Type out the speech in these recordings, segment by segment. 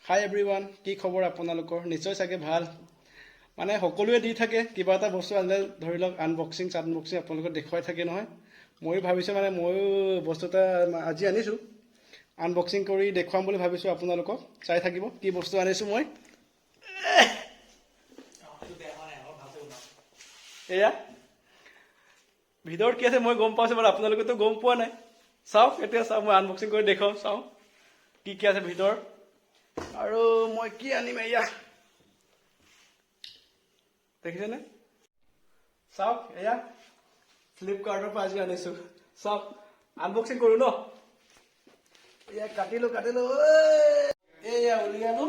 হাই everyone, কি খবৰ আপোনালোকৰ? নিশ্চয় চাগে ভাল। মানে সকলোৱে দি থাকে কিবা এটা বস্তু আনিলে, ধৰি লওক আনবক্সিং আপোনালোকক দেখুৱাই থাকে নহয়। ময়ো ভাবিছোঁ মানে ময়ো বস্তু এটা আজি আনিছোঁ, আনবক্সিং কৰি দেখুৱাম বুলি ভাবিছোঁ আপোনালোকক। চাই থাকিব কি বস্তু আনিছোঁ মই। এয়া ভিতৰত কি আছে মই গম পাইছোঁ বাৰু, আপোনালোকেতো গম পোৱা নাই। চাওক, এতিয়া চাওক, মই আনবক্সিং কৰি দেখুৱাওঁ। চাওঁ কি আছে ভিতৰত। আৰু মই কি আনিম, এয়া দেখিছেনে? চাওক, এয়া ফ্লিপকাৰ্টৰ পৰা আজি আনিছোঁ। চাওক, আনবক্সিং কৰোঁ ন। এয়া কাটিলোঁ এয়া উলিয়ালো।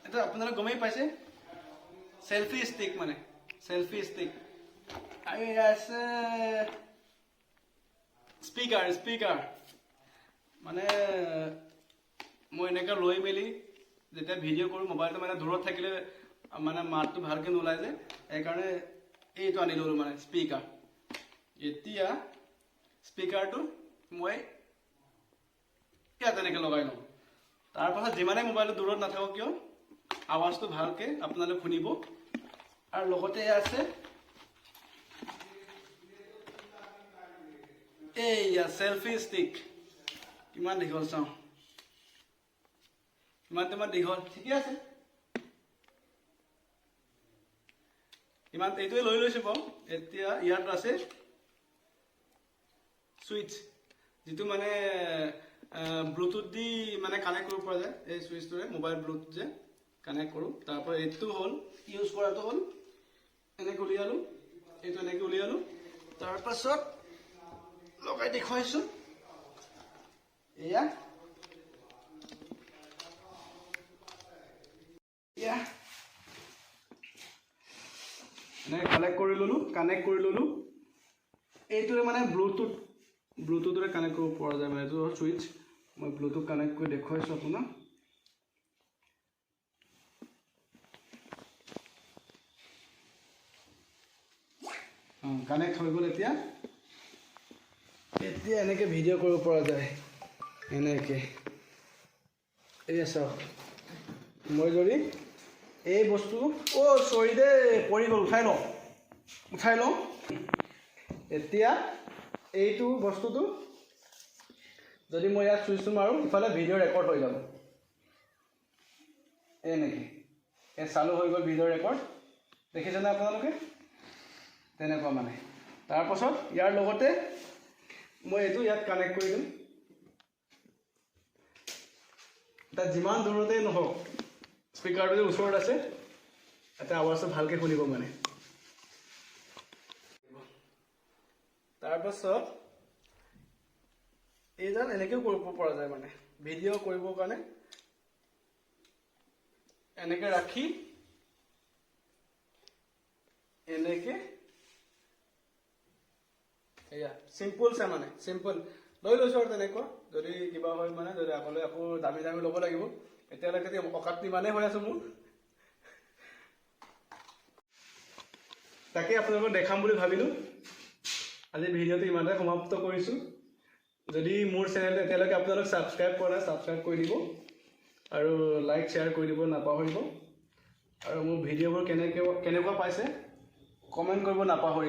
এটা আপোনালোকে গমেই পাইছে, চেলফি ষ্টিক, মানে চেলফি ষ্টিক। আৰু এয়া আছে স্পীকাৰ। মানে মই এনেকৈ লৈ মেলি যেতিয়া ভিডিঅ' কৰোঁ, মোবাইলটো মানে দূৰত থাকিলে মানে মাতটো ভালকৈ নোলায় যে, সেইকাৰণে এইটো আনি ল'লোঁ, মানে স্পীকাৰ। এতিয়া স্পীকাৰটো মই ইয়াত এনেকৈ লগাই লওঁ। তাৰপাছত যিমানেই মোবাইলটো দূৰত নাথাকক কিয়, আৱাজটো ভালকৈ আপোনালোকে শুনিব। আৰু লগতে আছে এইয়া চেলফি ষ্টিক। কিমান দীঘল চাওঁ, ইমান দীঘল, ঠিকে আছে। এইটোৱে লৈ লৈছোঁ বাৰু। এতিয়া ইয়াত আছে ছুইচ, যিটো মানে ব্লুটুথ দি মানে কানেক্ট কৰিব পৰা যায়। এই ছুইচটোৰে মোবাইল ব্লুটুথ যে কানেক্ট কৰোঁ। তাৰপৰা এইটো হ'ল ইউজ কৰাটো হ'ল এনেকৈ উলিয়ালোঁ, এইটো এনেকৈ উলিয়ালোঁ। তাৰপাছত লগাই দেখুৱাইছোঁ। এয়া এনেকৈ কানেক্ট কৰি ল'লোঁ। এইটোৰে মানে ব্লুটুথৰে কানেক্ট কৰিব পৰা যায়। মানে এইটো ছুইচ মই ব্লুটুথ কানেক্ট কৰি দেখুৱাইছোঁ আপোনাক। কানেক্ট হৈ গ'ল। এতিয়া এনেকৈ ভিডিঅ' কৰিব পৰা যায়, এনেকৈ। এয়া চাওক, মই যদি এই বস্তু চৰি দেই, পৰি গ'ল, উঠাই লওঁ। এতিয়া এইটো বস্তুটো যদি মই ইয়াত চুইচটো মাৰোঁ, ইফালে ভিডিঅ' ৰেকৰ্ড হৈ যাব। এনেকৈ চালু হৈ গ'ল ভিডিঅ' ৰেকৰ্ড। দেখিছেনে আপোনালোকে? তেনেকুৱা মানে। তাৰপাছত ইয়াৰ লগতে মই এইটো ইয়াত কানেক্ট কৰি দিম। তাত যিমান দূৰতেই নহওক, স্পীকাৰটো যে ওচৰত আছে, এটা আৱাজটো ভালকৈ শুনিব মানে। তাৰপাছত এইডাল এনেকৈও কৰিব পৰা যায়, মানে ভিডিঅ' কৰিবৰ কাৰণে। এনেকৈ ৰাখি এনেকৈ, এয়া চিম্পুলছে, মানে চিম্পল লৈ লৈছোঁ আৰু তেনেকুৱা। যদি কিবা হয়, মানে যদি আগলৈ আকৌ দামী ল'ব লাগিব। এতিয়ালৈকে অকাত ইমানেই হৈ আছোঁ মোৰ। তাকে আপোনালোকক দেখাম বুলি ভাবিলোঁ। আজি ভিডিঅ'টো ইমানতে সমাপ্ত কৰিছোঁ। যদি মোৰ চেনেলটো এতিয়ালৈকে আপোনালোক ছাবস্ক্ৰাইব কৰা নাই, ছাবস্ক্ৰাইব কৰি দিব। আৰু লাইক শ্বেয়াৰ কৰি দিব নাপাহৰিব। আৰু মোৰ ভিডিঅ'বোৰ কেনেকুৱা পাইছে কমেণ্ট কৰিব নাপাহৰিব।